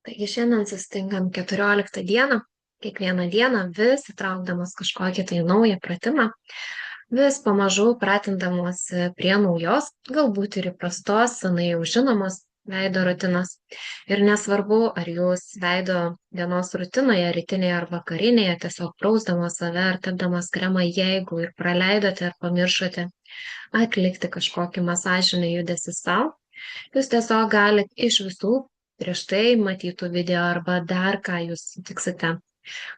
Taigi šiandien susitinkam 14 dieną, kiekvieną dieną vis įtraukdamas kažkokį tai naują pratimą, vis pamažu pratindamosi prie naujos, galbūt ir įprastos, senai jau žinomos veido rutinos. Ir nesvarbu, ar jūs veido dienos rutinoje, rytinėje ar vakarinėje, tiesiog prausdamos save ar tepdamas kremą, jeigu ir praleidote ar pamiršote atlikti kažkokį masažinį judesį savo, jūs tiesiog galite iš visų prieš tai matytų video arba dar ką jūs sutiksite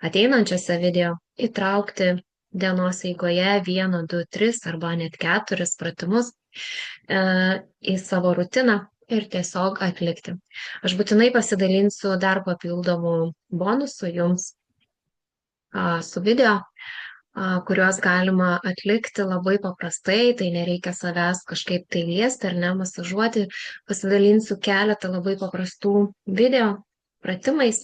ateinančiose video įtraukti dienos eigoje 1, 2, 3 arba net 4 pratimus į savo rutiną ir tiesiog atlikti. Aš būtinai pasidalinsiu dar papildomų bonusų jums su video, kuriuos galima atlikti labai paprastai, tai nereikia savęs kažkaip tai liesti ar ne, masažuoti. Pasidalinsiu keletą labai paprastų video pratimais,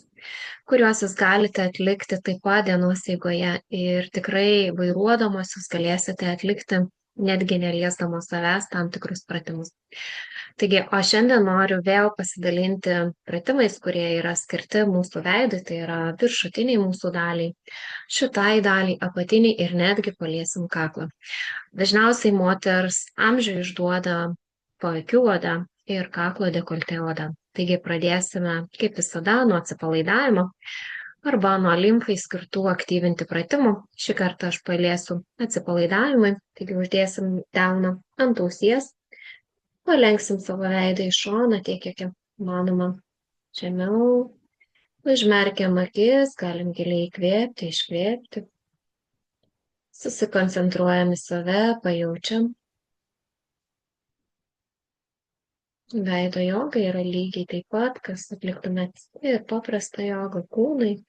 kuriuos jūs galite atlikti taip pat dienos eigoje ir tikrai vairuodamos jūs galėsite atlikti netgi neliesdamos savęs tam tikrus pratimus. Taigi, o šiandien noriu vėl pasidalinti pratimais, kurie yra skirti mūsų veidui, tai yra viršutiniai mūsų daliai, šitai daliai, apatiniai ir netgi paliesim kaklą. Dažniausiai moters amžių išduoda paakių oda ir kaklo dekoltė oda. Taigi pradėsime, kaip visada, nuo atsipalaidavimo arba nuo limfai skirtų aktyvinti pratimų. Šį kartą aš paliesiu atsipalaidavimui, taigi uždėsim delną ant ausies, palenksim savo veidą į šoną tiek, kiek įmanoma žemiau. Užmerkiam akis, galim giliai įkvėpti, iškvėpti. Susikoncentruojam į save, pajaučiam. Veido joga yra lygiai taip pat, kas atliktumėt ir paprastą jogą kūnui.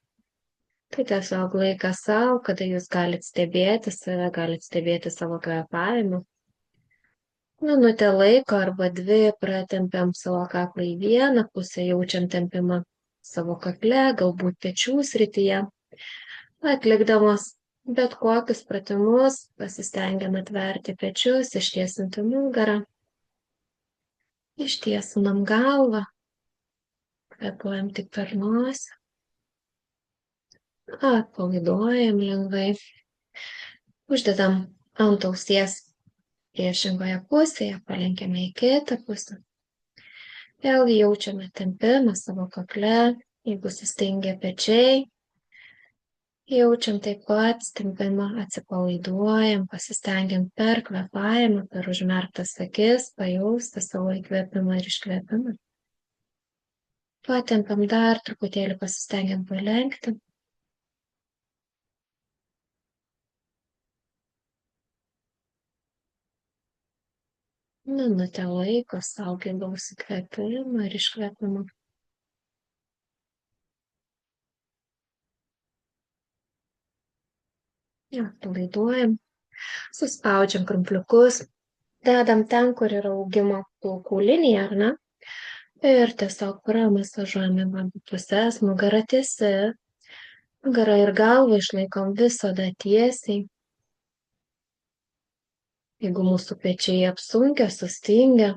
Tai tiesiog laikas savo, kada jūs galite stebėti save, galite stebėti savo kvėpavimą. Minutę laiko arba 2 pratempiam savo kaklą į vieną pusę, jaučiam tempimą savo kakle, galbūt pečių srityje. Atlikdamos bet kokius pratimus, pasistengiam atverti pečius, ištiesinti nugarą. Ištiesinam galvą, kvėpuojam tik per nosį. Atpalaiduojam lengvai. Uždedam ant ausies priešingoje pusėje, palenkiame į kitą pusę. Vėlgi jaučiame tempimą savo kakle, jeigu sustingia pečiai. Jaučiam taip pat tempimą, atsipalaiduojam, pasistengiam per kvėpavimą, per užmerktas akis, pajausti savo įkvėpimą ir iškvėpimą. Patempiam dar truputėlį, pasistengiam palenkti. Minutę laiko sau gilaus įkvėpimo ir iškvėpimo. Atpalaiduojam, suspaudžiam krumpliukus, dedam ten, kur yra augimo plaukų linija, ar ne? Ir tiesiog pramasažuojame abi pusės, nugara tiesi, nugara ir galvą išlaikom visada tiesiai. Jeigu mūsų pečiai apsunkę, sustingę,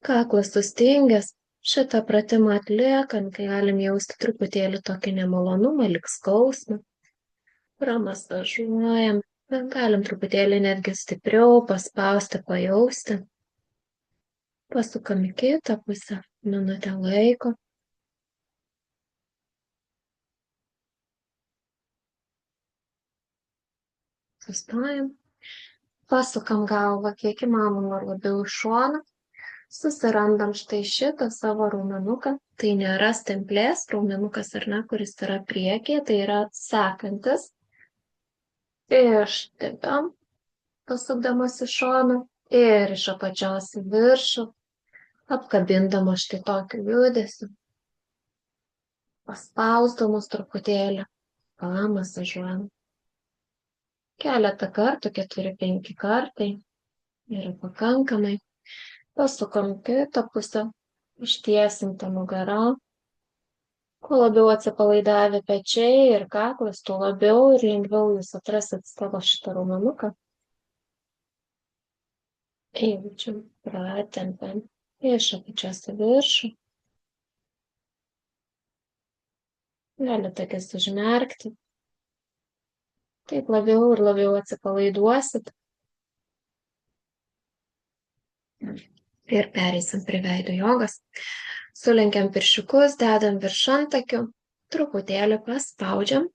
kaklas sustingęs, šitą pratimą atliekant, kai galim jausti truputėlį tokį nemalonumą, lyg skausmą. Pramasažuojam, galim truputėlį netgi stipriau paspausti, pajausti. Pasukam į kitą pusę, minutę laiko. Sustojam. Pasukam galvą kiek įmanoma labiau į šoną. Susirandam štai šitą savo raumenuką. Tai nėra stemplės raumenukas, ar ne, kuris yra priekyje, tai yra sekantis. Ištepiam, pasukdamas į šoną ir iš apačios į viršų, apkabindamos štai tokiu judesiu. Paspausdamos truputėlį, pamasažuojam. Keletą kartų, 4-5 kartai yra pakankamai. Pasukam kitą pusę, ištiesinta nugara. Kuo labiau atsipalaidavę pečiai ir kaklas, tuo labiau ir lengviau jūs atrasit savo šitą raumenuką. Jaučiam, pratempiam iš apačios į viršų. Galite akis užmerkti. Taip labiau ir labiau atsipalaiduosit. Ir pereisim prie veido jogos. Sulenkiam pirščiukus, dedam virš antakių, truputėlį paspaudžiam.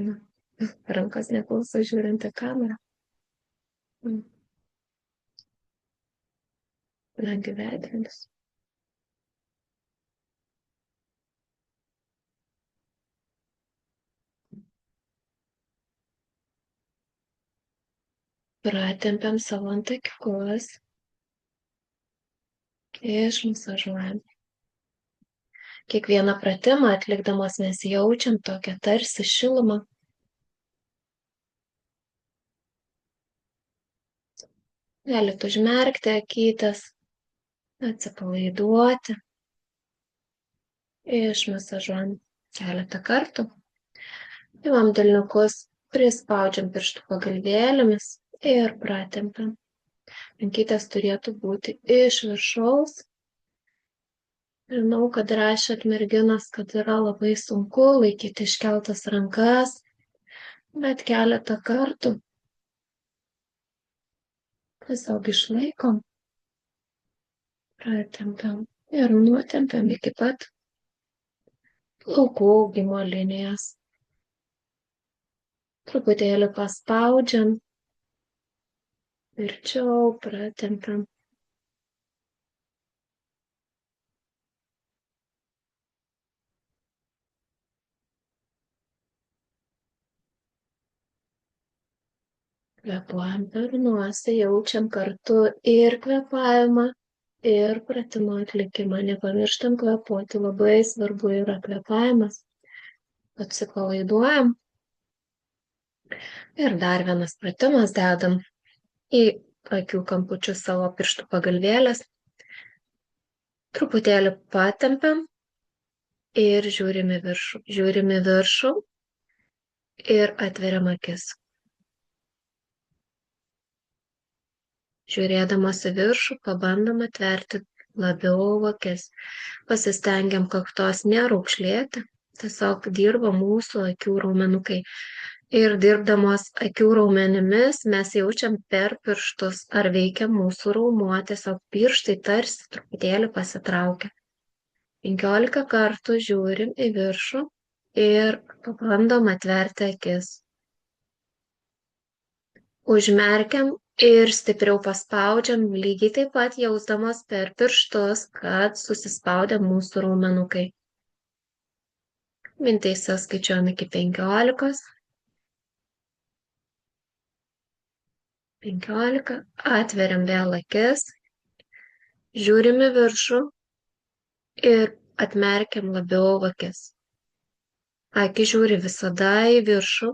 Na, rankas neklauso žiūrint į kamerą. Lenkiu veidrodis. Pratempiam savo antakiukus. Išmasažuojam. Kiekvieną pratimą atlikdamas mes jaučiam tokią tarsi šilumą. Galite užmerkti akytes, atsipalaiduoti. Išmasažuojam keletą kartų. Imam delniukus, prispaudžiam pirštų pagalvėlėmis ir pratempiam. Rankytės turėtų būti iš viršaus. Žinau, kad rašėt merginos, kad yra labai sunku laikyti iškeltas rankas, bet keletą kartų tiesiog išlaikom, pratempiam ir nutempiam iki pat plaukų augimo linijos. Truputėlį paspaudžiam, tvirčiau pratempiam. Kvėpuojam per nosį, jaučiam kartu ir kvėpavimą, ir pratimo atlikimą. Nepamirštam kvėpuoti, labai svarbu yra kvėpavimas. Atsipalaiduojam. Ir dar vienas pratimas, dedam į akių kampučius savo pirštų pagalvėlės. Truputėlį patempiam ir žiūrim į viršų. Žiūrim į viršų ir atveriam akis. Žiūrėdamas į viršų, pabandom atverti labiau akis. Pasistengiam kaktos neraukšlėti, tiesiog dirba mūsų akių raumenukai. Ir dirbdamos akių raumenimis mes jaučiam per pirštus, ar veikia mūsų raumuo, tiesiog pirštai tarsi truputėlį pasitraukia. 15 kartų žiūrim į viršų ir pabandom atverti akis. Užmerkiam ir stipriau paspaudžiam, lygiai taip pat jausdamos per pirštus, kad susispaudė mūsų raumenukai. Mintyse skaičiuojam iki 15. 15. Atveriam vėl akis, žiūrim į viršų ir atmerkiam labiau akis. Akis žiūri visada į viršų.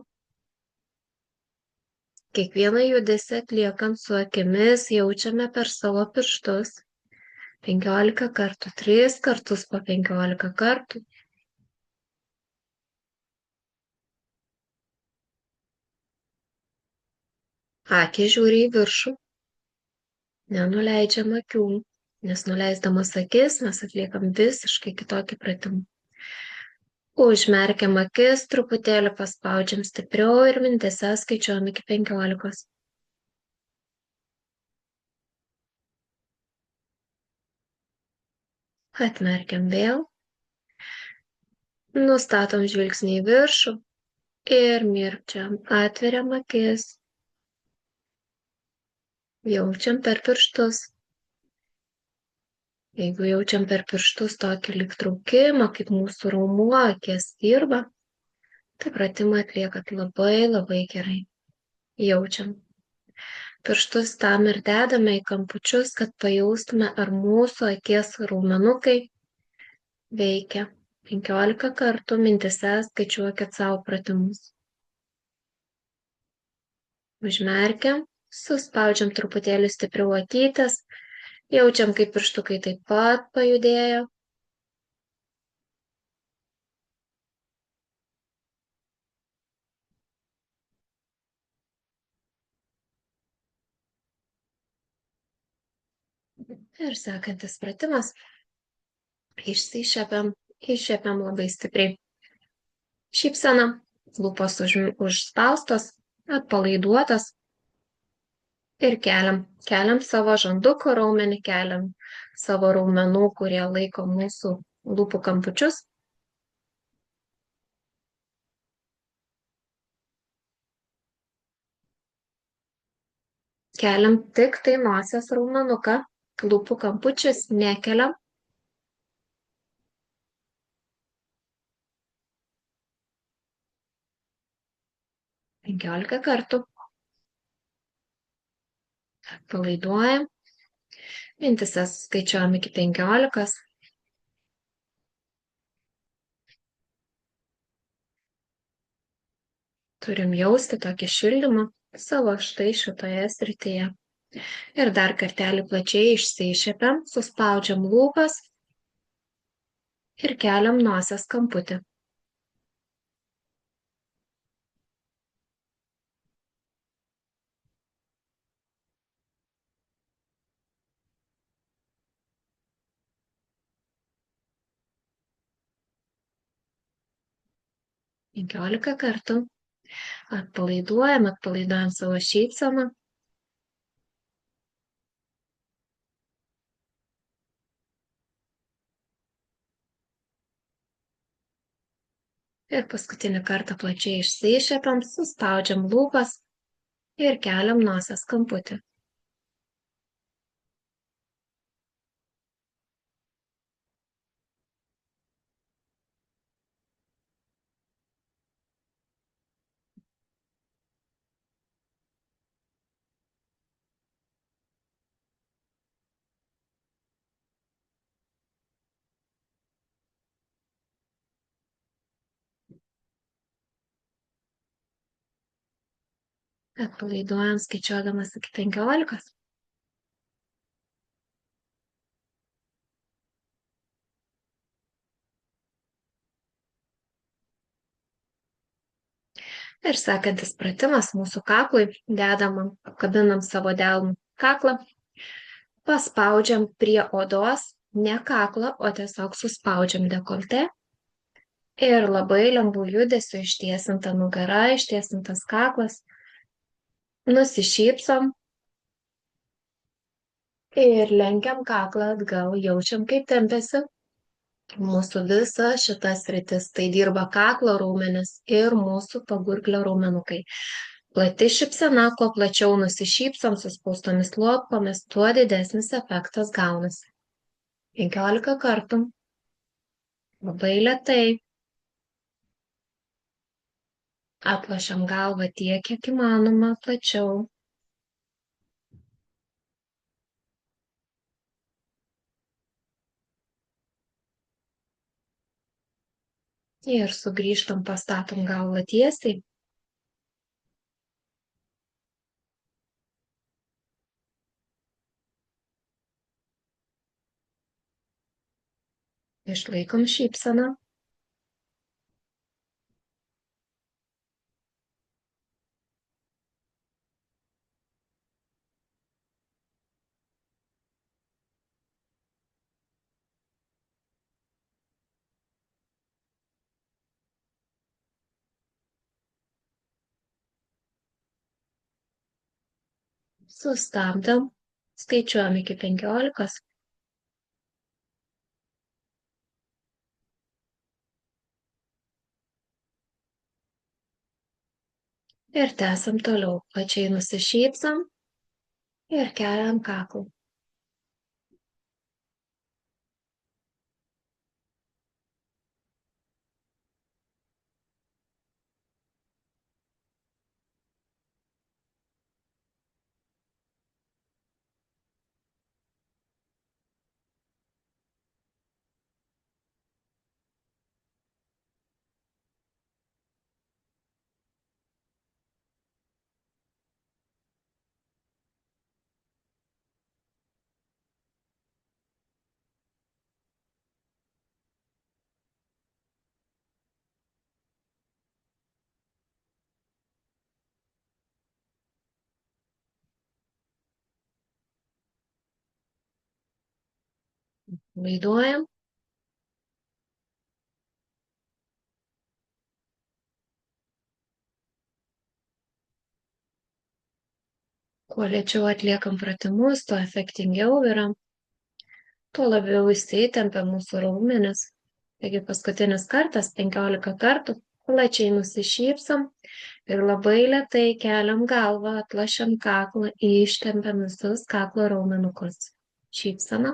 Kiekvieną judesį atliekant su akimis jaučiame per savo pirštus. 15 kartų, 3 kartus po 15 kartų. Akys žiūri į viršų. Nenuleidžiam akių, nes nuleisdamas akis mes atliekam visiškai kitokį pratimą. Užmerkiam akis, truputėlį paspaudžiam stipriau ir mintyse skaičiuojam iki 15. Atmerkiam vėl. Nustatom žvilgsnį į viršų ir mirkčiam. Atveriam akis. Jaučiam per pirštus. Jeigu jaučiam per pirštus tokį lyg traukimą, kaip mūsų raumuo akis dirba, tai pratimą atliekat labai labai gerai. Jaučiam. Pirštus tam ir dedame į kampučius, kad pajaustume, ar mūsų akies raumenukai veikia. 15 kartų mintyse skaičiuokit savo pratimus. Užmerkiam, suspaudžiam truputėlį stipriau akytes, jaučiam, kaip pirštukai taip pat pajudėjo. Ir sekantis pratimas. Iššiepiam labai stipriai. Šypsena, lūpos užspaustos, atpalaiduotos ir keliam savo žandukų raumenį, keliam savo raumenų, kurie laiko mūsų lūpų kampučius. Keliam tik tai nosies raumenuką, lūpų kampučius nekeliam. 15 kartų. Palaiduojam. Mintisas skaičiuojam iki 15. Turim jausti tokį šildymą savo štai šitoje srityje. Ir dar kartelį plačiai išsišiepiam, suspaudžiam lūpas ir keliam nosies kamputį. Penkiolika kartų. Atpalaiduojam savo šypseną. Ir paskutinį kartą plačiai išsišiepiam, suspaudžiam lūpas ir keliam nosies kamputį. Atpalaiduojam skaičiuodamas iki 15. Ir sekantis pratimas mūsų kaklui, apkabinam savo delnų kaklą, paspaudžiam prie odos, ne kaklą, o tiesiog suspaudžiam dekoltę. Ir labai lengvų judesių ištiesinta nugara, ištiesintas kaklas. Nusišypsom ir lenkiam kaklą atgal, jaučiam, kaip tempiasi mūsų visa šita sritis. Tai dirba kaklo raumenis ir mūsų pagurklio raumenukai. Plati šypsena, kuo plačiau nusišypsom suspaustomis lūpomis, tuo didesnis efektas gaunasi. 15 kartų. Labai lėtai. Aplošiam galvą tiek, kiek įmanoma plačiau. Ir sugrįžtam, pastatom galvą tiesiai. Išlaikom šypseną. Sustabdam, skaičiuojam iki 15. Ir tęsiam toliau. Plačiai nusišypsam ir keliam kaklą. Laiduojam Kuo lėčiau atliekam pratimus, tuo efektingiau yra, tuo labiau įsitempia mūsų raumenis. Taigi paskutinis kartas 15 kartų plačiai nusišypsam ir labai lėtai keliam galvą, atlašiam kaklą, ištempiam visus kaklo raumenukus. Šypsena.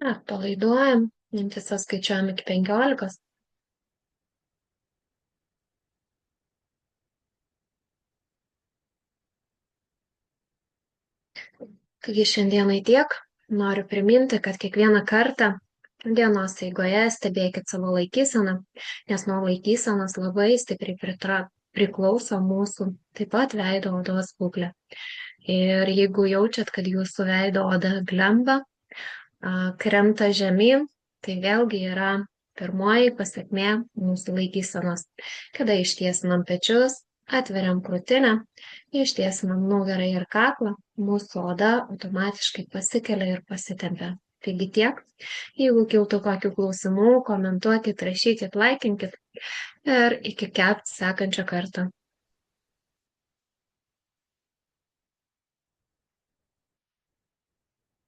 Atpalaiduojam, mintis skaičiuojam iki 15. Taigi šiandienai tiek. Noriu priminti, kad kiekvieną kartą dienos eigoje stebėkit savo laikyseną, nes nuo laikysenos labai stipriai priklauso mūsų taip pat veido odos būklė. Ir jeigu jaučiat, kad jūsų veido oda glemba, krenta žemyn, tai vėlgi yra pirmoji pasekmė mūsų laikysenos. Kada ištiesinam pečius, atveriam krūtinę, ištiesinam nugarą ir kaklą, mūsų oda automatiškai pasikelia ir pasitempia. Taigi tiek. Jeigu kiltų kokių klausimų, komentuokit, rašykit, laikinkit ir iki sekančio karto.